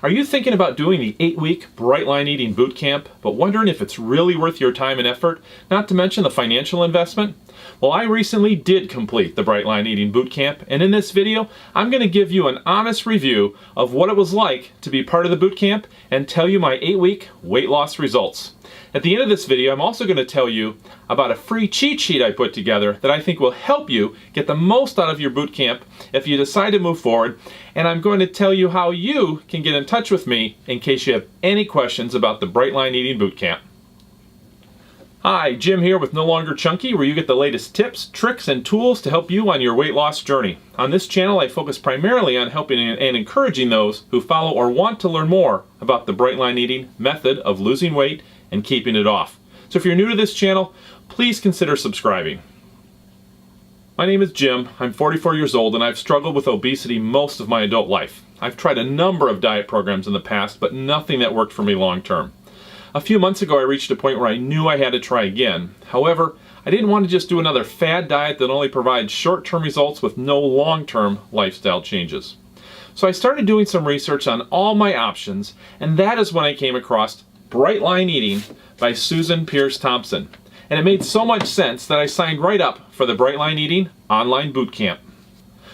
Are you thinking about doing the 8-week Bright Line Eating Bootcamp, but wondering if it's really worth your time and effort, not to mention the financial investment? Well, I recently did complete the Bright Line Eating Bootcamp, and in this video, I'm going to give you an honest review of what it was like to be part of the bootcamp and tell you my 8-week weight loss results. At the end of this video, I'm also going to tell you about a free cheat sheet I put together that I think will help you get the most out of your bootcamp if you decide to move forward, and I'm going to tell you how you can get in touch with me in case you have any questions about the Bright Line Eating Bootcamp. Hi, Jim here with No Longer Chunky, where you get the latest tips, tricks, and tools to help you on your weight loss journey. On this channel, I focus primarily on helping and encouraging those who follow or want to learn more about the Bright Line Eating method of losing weight and keeping it off. So if you're new to this channel, please consider subscribing. My name is Jim, I'm 44 years old, and I've struggled with obesity most of my adult life. I've tried a number of diet programs in the past, but nothing that worked for me long term. A few months ago, I reached a point where I knew I had to try again. However, I didn't want to just do another fad diet that only provides short-term results with no long-term lifestyle changes. So I started doing some research on all my options, and that is when I came across Bright Line Eating by Susan Peirce Thompson. And it made so much sense that I signed right up for the Bright Line Eating online bootcamp.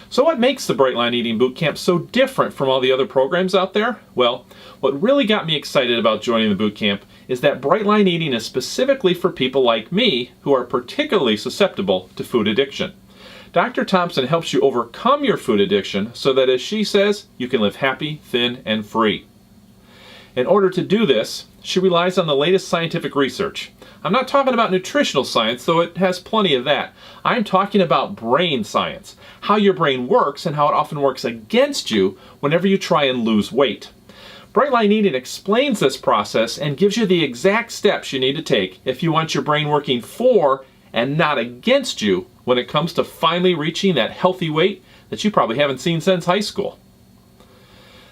So what makes the Bright Line Eating Bootcamp so different from all the other programs out there? Well, what really got me excited about joining the bootcamp is that Bright Line Eating is specifically for people like me who are particularly susceptible to food addiction. Dr. Thompson helps you overcome your food addiction so that, as she says, you can live happy, thin, and free. In order to do this, she relies on the latest scientific research. I'm not talking about nutritional science, though it has plenty of that. I'm talking about brain science, how your brain works and how it often works against you whenever you try and lose weight. Bright Line Eating explains this process and gives you the exact steps you need to take if you want your brain working for and not against you when it comes to finally reaching that healthy weight that you probably haven't seen since high school.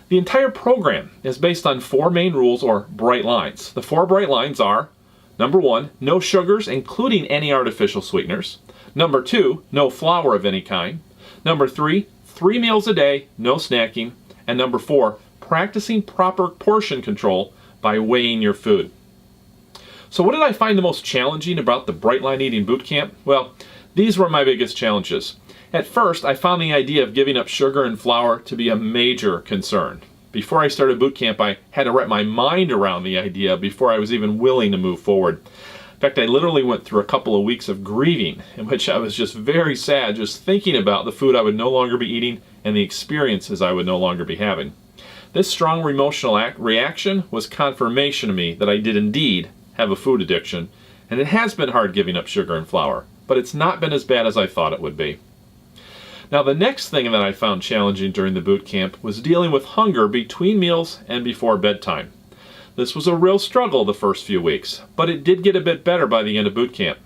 The entire program is based on 4 main rules, or bright lines. The 4 bright lines are: number 1, no sugars, including any artificial sweeteners. Number 2, no flour of any kind. Number 3, 3 meals a day, no snacking. And number 4, practicing proper portion control by weighing your food. So what did I find the most challenging about the Bright Line Eating Bootcamp? Well, these were my biggest challenges. At first, I found the idea of giving up sugar and flour to be a major concern. Before I started bootcamp, I had to wrap my mind around the idea before I was even willing to move forward. In fact, I literally went through a couple of weeks of grieving in which I was just very sad just thinking about the food I would no longer be eating and the experiences I would no longer be having. This strong emotional reaction was confirmation to me that I did indeed have a food addiction, and it has been hard giving up sugar and flour, but it's not been as bad as I thought it would be. Now, the next thing that I found challenging during the boot camp was dealing with hunger between meals and before bedtime. This was a real struggle the first few weeks, but it did get a bit better by the end of boot camp.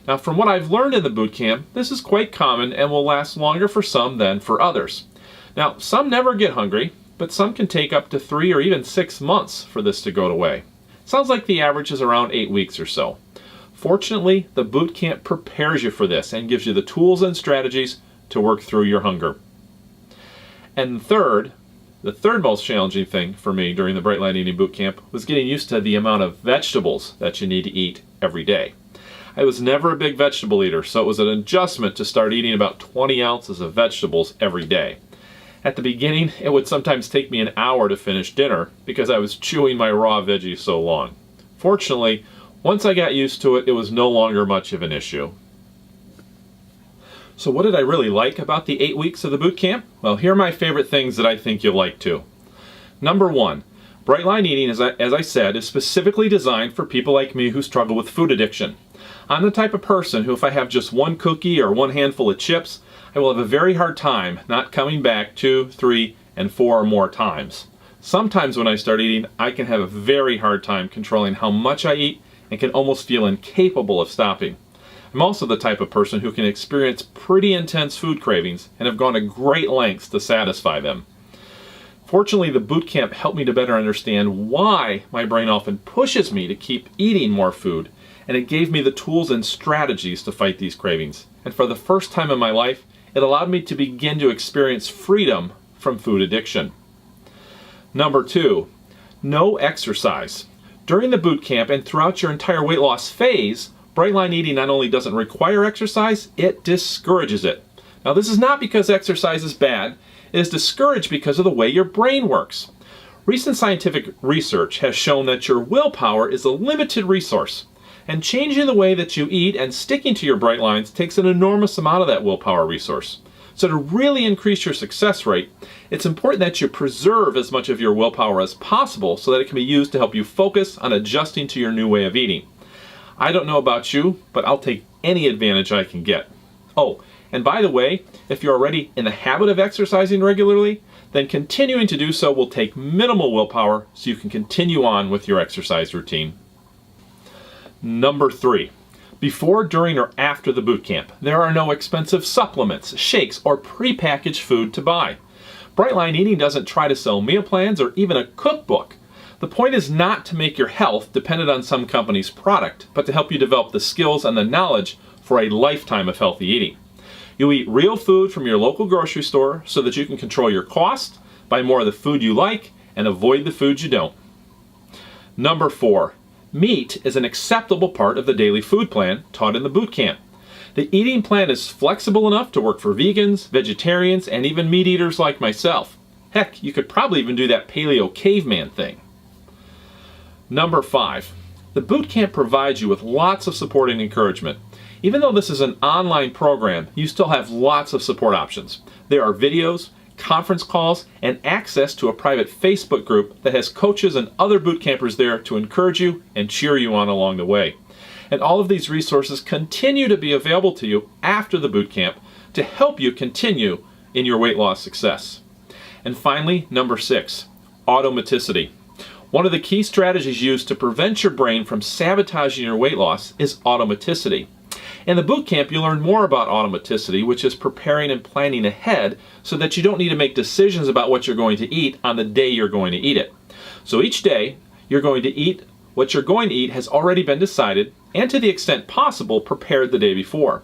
Now, from what I've learned in the boot camp, this is quite common and will last longer for some than for others. Now, some never get hungry, but some can take up to 3 or even 6 months for this to go away. Sounds like the average is around 8 weeks or so. Fortunately, the boot camp prepares you for this and gives you the tools and strategies to work through your hunger. And the third most challenging thing for me during the Bright Line Eating Bootcamp was getting used to the amount of vegetables that you need to eat every day. I was never a big vegetable eater, so it was an adjustment to start eating about 20 ounces of vegetables every day. At the beginning, it would sometimes take me an hour to finish dinner because I was chewing my raw veggies so long. Fortunately, once I got used to it, it was no longer much of an issue. So what did I really like about the 8 weeks of the boot camp? Well, here are my favorite things that I think you'll like too. Number 1, Bright Line Eating, as I said, is specifically designed for people like me who struggle with food addiction. I'm the type of person who, if I have just one cookie or one handful of chips, I will have a very hard time not coming back 2, 3, and 4 or more times. Sometimes when I start eating, I can have a very hard time controlling how much I eat and can almost feel incapable of stopping. I'm also the type of person who can experience pretty intense food cravings and have gone to great lengths to satisfy them. Fortunately, the boot camp helped me to better understand why my brain often pushes me to keep eating more food, and it gave me the tools and strategies to fight these cravings. And for the first time in my life, it allowed me to begin to experience freedom from food addiction. Number 2, no exercise. During the boot camp and throughout your entire weight loss phase, bright line eating not only doesn't require exercise, it discourages it. Now, this is not because exercise is bad. It is discouraged because of the way your brain works. Recent scientific research has shown that your willpower is a limited resource, and changing the way that you eat and sticking to your bright lines takes an enormous amount of that willpower resource. So to really increase your success rate, it's important that you preserve as much of your willpower as possible so that it can be used to help you focus on adjusting to your new way of eating. I don't know about you, but I'll take any advantage I can get. Oh, and by the way, if you're already in the habit of exercising regularly, then continuing to do so will take minimal willpower so you can continue on with your exercise routine. Number 3, before, during, or after the boot camp, there are no expensive supplements, shakes, or prepackaged food to buy. Brightline Eating doesn't try to sell meal plans or even a cookbook. The point is not to make your health dependent on some company's product, but to help you develop the skills and the knowledge for a lifetime of healthy eating. You eat real food from your local grocery store so that you can control your cost, buy more of the food you like, and avoid the foods you don't. Number 4, meat is an acceptable part of the daily food plan taught in the boot camp. The eating plan is flexible enough to work for vegans, vegetarians, and even meat eaters like myself. Heck, you could probably even do that paleo caveman thing. Number 5, the boot camp provides you with lots of support and encouragement. Even though this is an online program, you still have lots of support options. There are videos, conference calls, and access to a private Facebook group that has coaches and other boot campers there to encourage you and cheer you on along the way. And all of these resources continue to be available to you after the boot camp to help you continue in your weight loss success. And finally, number 6, automaticity. One of the key strategies used to prevent your brain from sabotaging your weight loss is automaticity. In the boot camp, you'll learn more about automaticity, which is preparing and planning ahead so that you don't need to make decisions about what you're going to eat on the day you're going to eat it. So each day, you're going to eat what you're going to eat has already been decided and, to the extent possible, prepared the day before.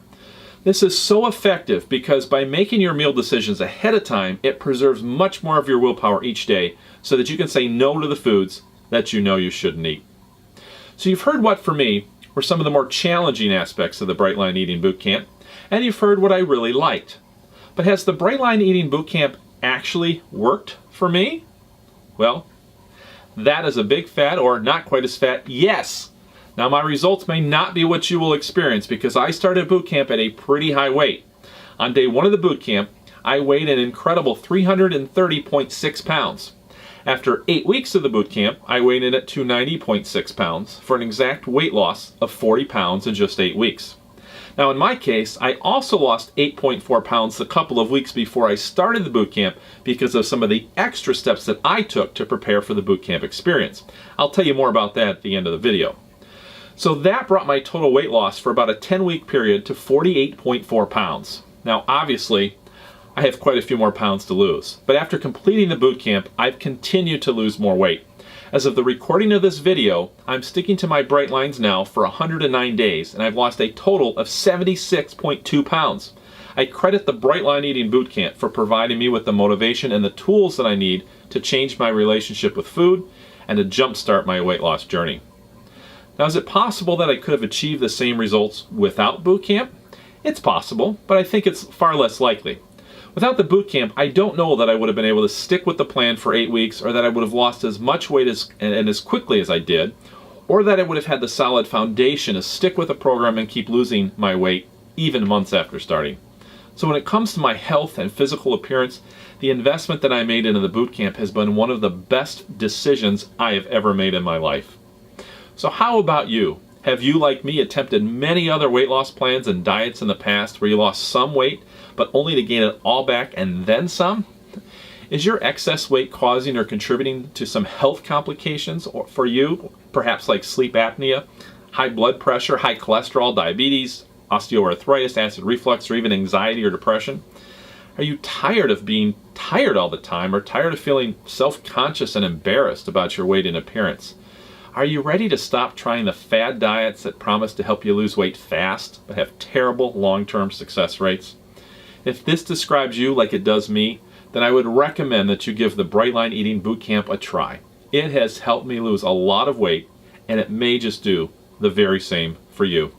This is so effective because by making your meal decisions ahead of time, it preserves much more of your willpower each day so that you can say no to the foods that you know you shouldn't eat. So you've heard what, for me, were some of the more challenging aspects of the Brightline Eating Bootcamp, and you've heard what I really liked. But has the Brightline Eating Bootcamp actually worked for me? Well, that is a big fat, or not quite as fat, yes. Now, my results may not be what you will experience because I started boot camp at a pretty high weight. On day 1 of the boot camp, I weighed an incredible 330.6 pounds. After 8 weeks of the boot camp, I weighed in at 290.6 pounds for an exact weight loss of 40 pounds in just 8 weeks. Now, in my case, I also lost 8.4 pounds a couple of weeks before I started the boot camp because of some of the extra steps that I took to prepare for the boot camp experience. I'll tell you more about that at the end of the video. So that brought my total weight loss for about a 10-week period to 48.4 pounds. Now, obviously, I have quite a few more pounds to lose, but after completing the boot camp, I've continued to lose more weight. As of the recording of this video, I'm sticking to my bright lines now for 109 days, and I've lost a total of 76.2 pounds. I credit the Brightline Eating Bootcamp for providing me with the motivation and the tools that I need to change my relationship with food and to jumpstart my weight loss journey. Now, is it possible that I could have achieved the same results without boot camp? It's possible, but I think it's far less likely. Without the boot camp, I don't know that I would have been able to stick with the plan for 8 weeks, or that I would have lost as much weight and as quickly as I did, or that I would have had the solid foundation to stick with the program and keep losing my weight even months after starting. So when it comes to my health and physical appearance, the investment that I made into the boot camp has been one of the best decisions I have ever made in my life. So how about you? Have you, like me, attempted many other weight loss plans and diets in the past where you lost some weight, but only to gain it all back and then some? Is your excess weight causing or contributing to some health complications for you, perhaps like sleep apnea, high blood pressure, high cholesterol, diabetes, osteoarthritis, acid reflux, or even anxiety or depression? Are you tired of being tired all the time, or tired of feeling self-conscious and embarrassed about your weight and appearance? Are you ready to stop trying the fad diets that promise to help you lose weight fast but have terrible long-term success rates? If this describes you like it does me, then I would recommend that you give the Bright Line Eating Bootcamp a try. It has helped me lose a lot of weight, and it may just do the very same for you.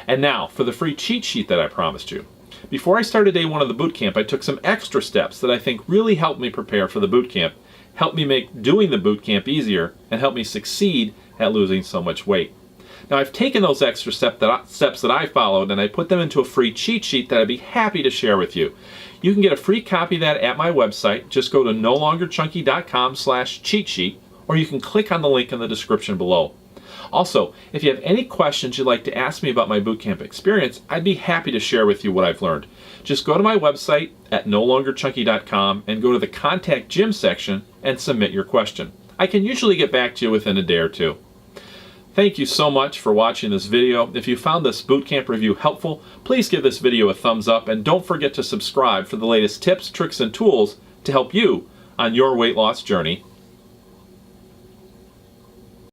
And now for the free cheat sheet that I promised you. Before I started day one of the bootcamp, I took some extra steps that I think really helped me prepare for the bootcamp, helped me make doing the bootcamp easier, and helped me succeed at losing so much weight. Now I've taken those extra steps that I followed and I put them into a free cheat sheet that I'd be happy to share with you. You can get a free copy of that at my website. Just go to nolongerchunky.com/cheat sheet, or you can click on the link in the description below. Also, if you have any questions you'd like to ask me about my bootcamp experience, I'd be happy to share with you what I've learned. Just go to my website at nolongerchunky.com and go to the Contact Jim section and submit your question. I can usually get back to you within a day or two. Thank you so much for watching this video. If you found this bootcamp review helpful, please give this video a thumbs up and don't forget to subscribe for the latest tips, tricks, and tools to help you on your weight loss journey